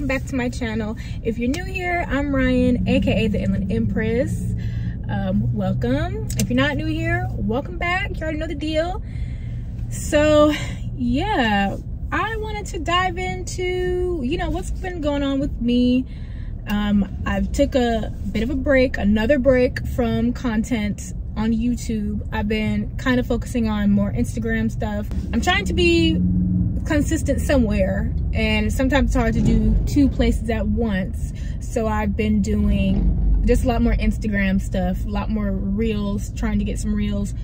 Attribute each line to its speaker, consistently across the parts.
Speaker 1: welcome back to my channel. If you're new here, I'm Ryan, aka the Inland Empress. Welcome. If you're not new here, welcome back. You already know the deal. So yeah, I wanted to dive into, you know, what's been going on with me. I've took a bit of a break, another break from content on YouTube. I've been kind of focusing on more Instagram stuff. I'm trying to be consistent somewhere, and sometimes it's hard to do two places at once. So I've been doing just a lot more Instagram stuff, a lot more reels, trying to get some reels,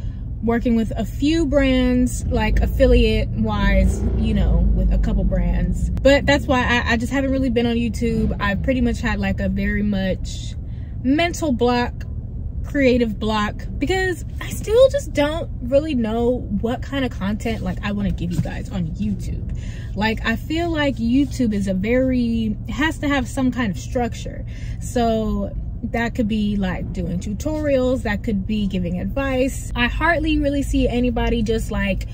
Speaker 1: working with a few brands, like affiliate wise, you know, with a couple brands. But that's why I just haven't really been on YouTube. I've pretty much had like a very much mental block, creative block, because I still just don't really know what kind of content like I want to give you guys on YouTube. Like, I feel like YouTube is has to have some kind of structure. So that could be like doing tutorials, that could be giving advice. I hardly really see anybody just like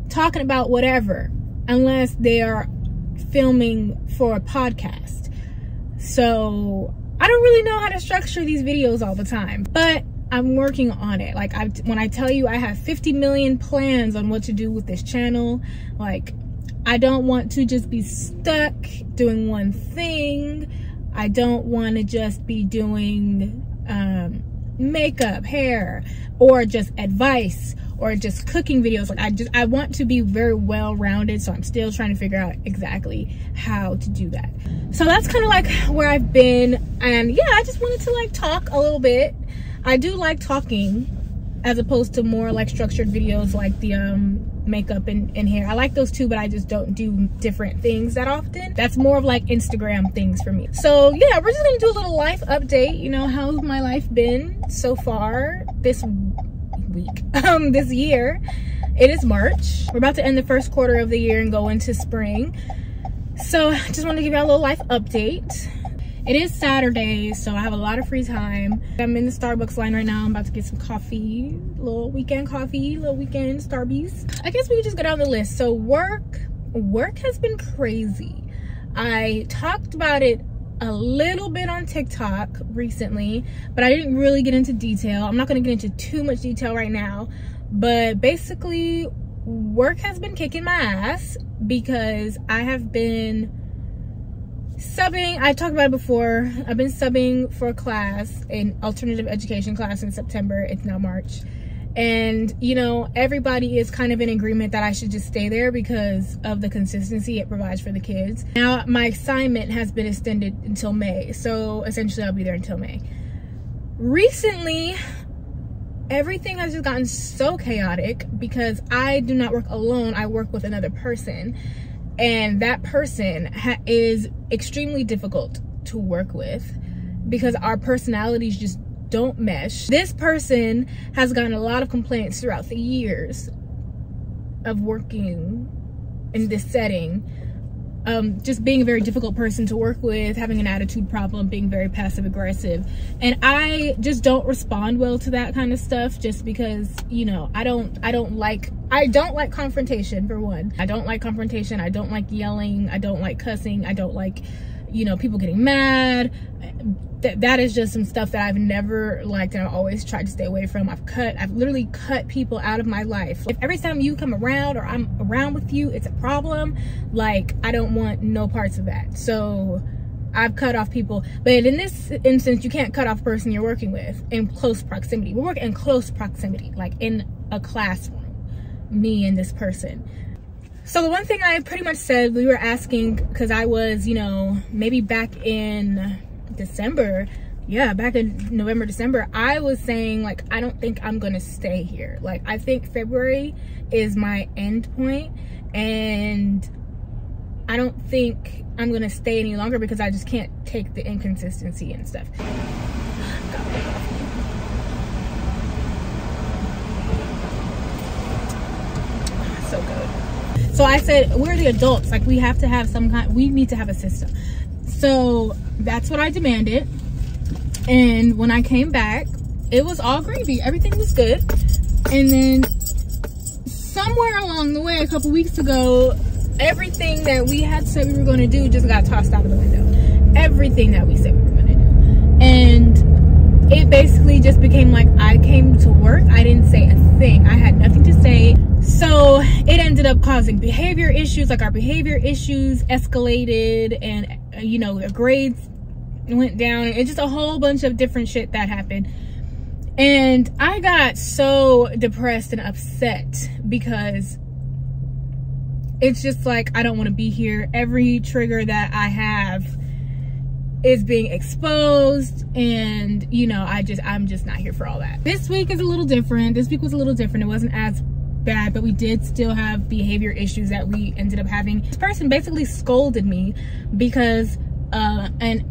Speaker 1: talking about whatever unless they are filming for a podcast. So I don't really know how to structure these videos all the time, but I'm working on it. Like, when I tell you I have 50 million plans on what to do with this channel, like, I don't want to just be stuck doing one thing. I don't want to just be doing makeup, hair, or just advice, or just cooking videos. Like, I want to be very well-rounded, so I'm still trying to figure out exactly how to do that. So that's kind of like where I've been, and yeah, I just wanted to like talk a little bit. I do like talking as opposed to more like structured videos like the makeup and hair. I like those too, but I just don't do different things that often. That's more of like Instagram things for me. So yeah, we're just gonna do a little life update. You know, how's my life been so far this week, this year. It is March. We're about to end the first quarter of the year and go into spring. So I just want to give you a little life update. It is Saturday, so I have a lot of free time. I'm in the Starbucks line right now. I'm about to get some coffee, little weekend Starbies. I guess we could just go down the list. So work has been crazy. I talked about it a little bit on TikTok recently, but I didn't really get into detail. I'm not going to get into too much detail right now, but basically work has been kicking my ass because I have been subbing. I talked about it before. I've been subbing for a class, an alternative education class in September. It's now March. And, you know, everybody is kind of in agreement that I should just stay there because of the consistency it provides for the kids. Now, my assignment has been extended until May. So essentially, I'll be there until May. Recently, everything has just gotten so chaotic because I do not work alone. I work with another person. And that person is extremely difficult to work with because our personalities just don't mesh. This person has gotten a lot of complaints throughout the years of working in this setting. Just being a very difficult person to work with, having an attitude problem, being very passive aggressive. And I just don't respond well to that kind of stuff just because, you know, I don't like confrontation, for one. I don't like confrontation. I don't like yelling. I don't like cussing. I don't like, you know, people getting mad. That is just some stuff that I've never liked and I've always tried to stay away from. I've literally cut people out of my life. If every time you come around or I'm around with you, it's a problem, like, I don't want no parts of that. So I've cut off people. But in this instance, you can't cut off a person you're working with in close proximity. We're working in close proximity, like in a classroom, me and this person. So the one thing I pretty much said, we were asking, because I was, you know, maybe back in December, yeah, back in November, December, I was saying, like, I don't think I'm gonna stay here. Like, I think February is my end point, and I don't think I'm gonna stay any longer because I just can't take the inconsistency and stuff. So good. So I said, we're the adults, like, we have to have we need to have a system. So that's what I demanded. And when I came back, it was all gravy. Everything was good. And then somewhere along the way, a couple weeks ago, everything that we had said we were going to do just got tossed out of the window. Everything that we said we were going to do. And it basically just became like, I came to work, I didn't say a thing. I had nothing to say. So it ended up causing behavior issues. Like, our behavior issues escalated, and you know, the grades went down. It's just a whole bunch of different shit that happened. And I got so depressed and upset because it's just like, I don't want to be here. Every trigger that I have is being exposed, and you know, I'm just not here for all that. This week is a little different. This week was a little different. It wasn't as bad, but we did still have behavior issues that we ended up having. This person basically scolded me because an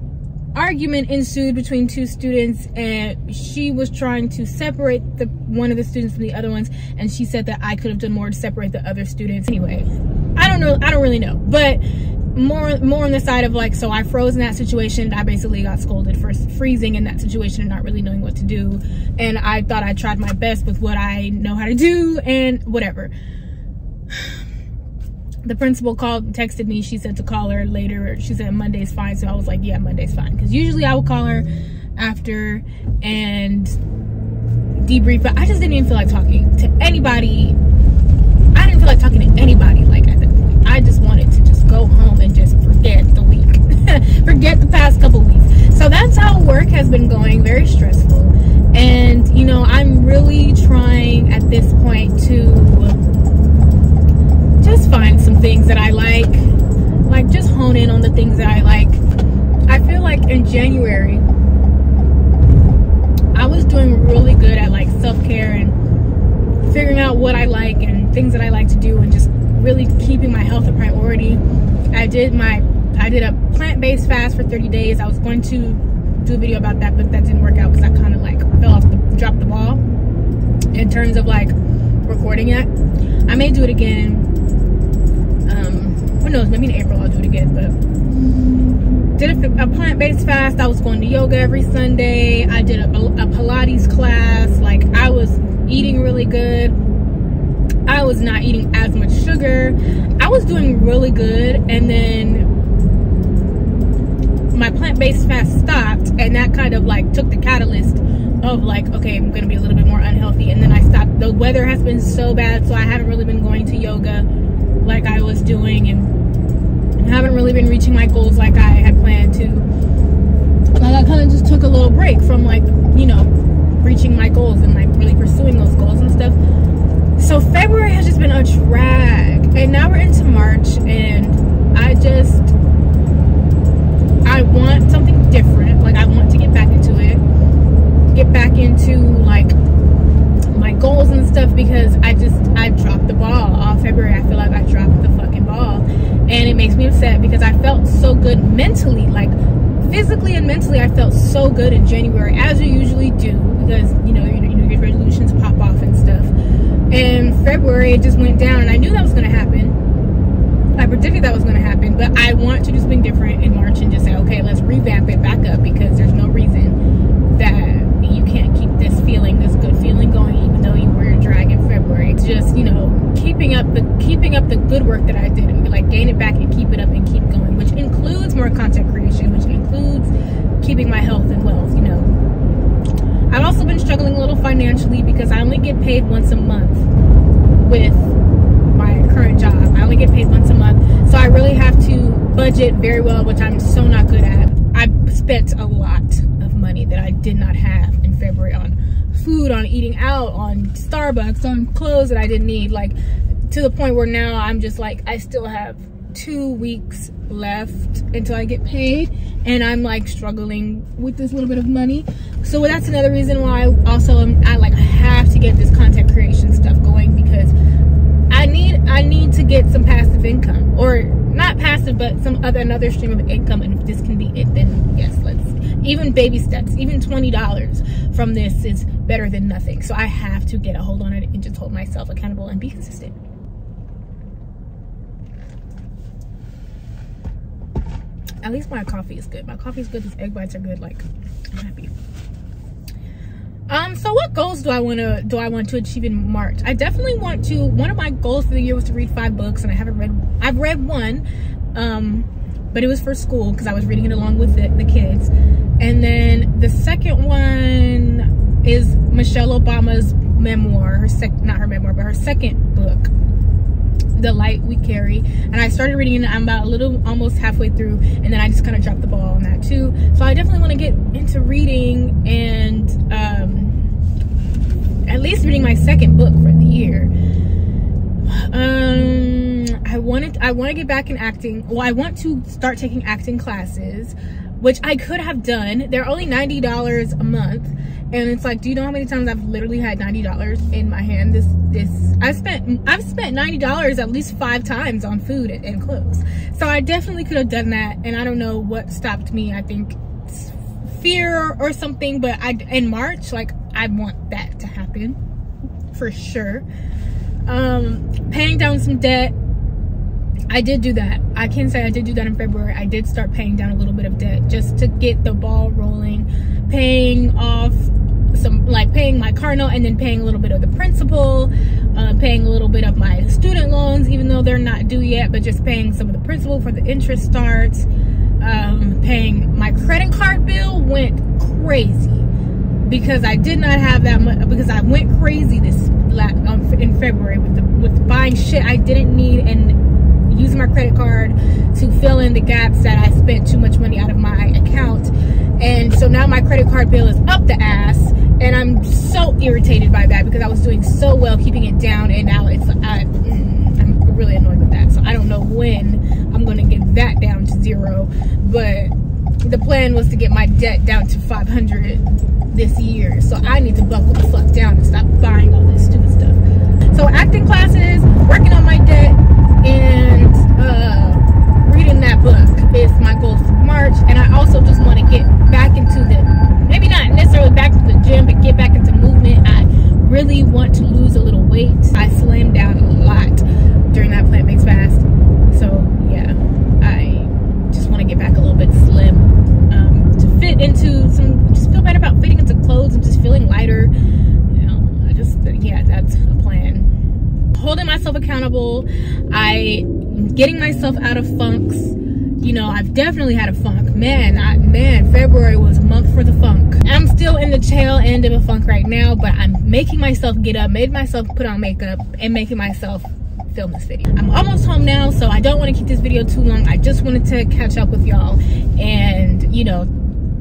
Speaker 1: argument ensued between two students, and she was trying to separate one of the students from the other ones, and she said that I could have done more to separate the other students. Anyway, I don't really know, but more on the side of like, so I froze in that situation. I basically got scolded for freezing in that situation and not really knowing what to do, and I thought I tried my best with what I know how to do, and whatever. The principal texted me. She said to call her later. She said Monday's fine. So I was like, yeah, Monday's fine. Because usually I would call her after and debrief. But I just didn't even feel like talking to anybody. I didn't feel like talking to anybody like at that point. I just wanted to just go home and just forget the week. Forget the past couple weeks. So that's how work has been going. Very stressful. And, you know, I'm really trying at this point to just find some things that I like just hone in on the things that I like. I feel like in January, I was doing really good at like self-care and figuring out what I like and things that I like to do, and just really keeping my health a priority. I did a plant-based fast for 30 days. I was going to do a video about that, but that didn't work out because I kind of like dropped the ball in terms of like recording it. I may do it again. Who knows, maybe in April I'll do it again. But did a plant-based fast. I was going to yoga every Sunday. I did a Pilates class. Like, I was eating really good. I was not eating as much sugar. I was doing really good, and then my plant-based fast stopped, and that kind of like took the catalyst of like, okay, I'm gonna be a little bit more unhealthy. And then I stopped. The weather has been so bad, so I haven't really been going to yoga like I was doing, and haven't really been reaching my goals like I had planned to. Like, I kind of just took a little break from like, you know, reaching my goals and like really pursuing those goals and stuff. So February has just been a drag, and now we're into March, and I want something different. Like, I want to get back into it, get back into like my goals and stuff, because I dropped the ball all February. I feel like I dropped the fucking ball, and it makes me upset because I felt so good mentally, like physically and mentally. I felt so good in January, as you usually do, because you know your resolutions pop off and stuff. And February it just went down, and I knew that was going to happen. I predicted that was going to happen, but I want to do something different in March and just say, okay, let's revamp it back up, because there's no reason that you can't keep this good feeling going, even though you were a drag in February. It's just, you know, keeping up the good work that I did, and like gain it back and keep it up and keep going, which includes more content creation, which includes keeping my health and wealth. You know, I've also been struggling a little financially because I only get paid once a month with my current job. I only get paid once a month, so I really have to budget very well, which I'm so not good at. I spent a lot of money that I did not have in February on food, on eating out, on Starbucks, on clothes that I didn't need, like to the point where now I'm just like, I still have 2 weeks left until I get paid, and I'm like struggling with this little bit of money. So that's another reason why I have to get this content creation stuff going, because I need to get some passive income, or not passive, but another stream of income. And if this can be it, then yes, even baby steps, even $20 from this is better than nothing. So I have to get a hold on it and just hold myself accountable and be consistent. At least my coffee is good. My coffee is good. These egg bites are good. Like, I'm happy. So what goals do I want to achieve in March? I definitely want to, one of my goals for the year was to read 5 books, and I've read one, but it was for school because I was reading it along with the kids. And then the second one is Michelle Obama's memoir, her second book, The Light We Carry. And I started reading it, I'm about almost halfway through, and then I just kind of dropped the ball on that too. So I definitely want to get into reading, and at least reading my second book for the year. I want to get back in acting. Well, I want to start taking acting classes, which I could have done. They're only $90 a month, and it's like, do you know how many times I've literally had $90 in my hand? I've spent $90 at least 5 times on food and clothes. So I definitely could have done that, and I don't know what stopped me. I think it's fear or something, but in March, like, I want that to happen for sure. Paying down some debt, I did do that. I can say I did do that in February. I did start paying down a little bit of debt just to get the ball rolling, paying off paying my car note, and then paying a little bit of the principal, paying a little bit of my student loans, even though they're not due yet, but just paying some of the principal for the interest starts. Paying my credit card bill went crazy because I did not have that much, because I went crazy in February with buying shit I didn't need and using my credit card to fill in the gaps that I spent too much money out of my account. And so now my credit card bill is up the ass, and I'm so irritated by that because I was doing so well keeping it down, and now I'm really annoyed with that. So I don't know when I'm gonna get that down to 0, but the plan was to get my debt down to 500 this year. So I need to buckle the fuck down and stop buying all this stupid stuff. So acting classes, working on my debt, and reading that book is my goal for March. And I also just want to get back into maybe not necessarily back to the gym, but get back into movement. I really want to lose a little weight. I slimmed down a lot during that plant-based fast. So yeah, I just want to get back a little bit slim, to fit into just feel better about fitting into clothes and just feeling lighter. You know, yeah, that's a plan. Holding myself accountable, getting myself out of funks. You know, I've definitely had a funk. Man, February was a month for the funk. I'm still in the tail end of a funk right now, but I'm making myself get up, made myself put on makeup, and making myself film this video. I'm almost home now, so I don't want to keep this video too long. I just wanted to catch up with y'all and, you know,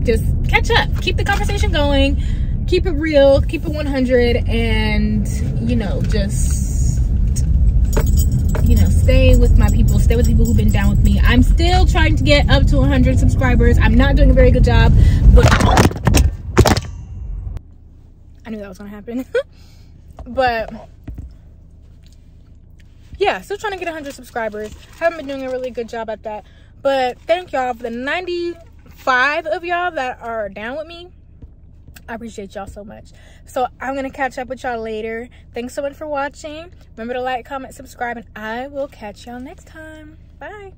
Speaker 1: just catch up. Keep the conversation going. Keep it real. Keep it 100. And, you know, just... you know, stay with my people, stay with people who've been down with me. I'm still trying to get up to 100 subscribers. I'm not doing a very good job, but I knew that was gonna happen. But yeah, still trying to get 100 subscribers. Haven't been doing a really good job at that, but thank y'all for the 95 of y'all that are down with me. I appreciate y'all so much. So I'm gonna catch up with y'all later. Thanks so much for watching. Remember to like, comment, subscribe, and I will catch y'all next time. Bye.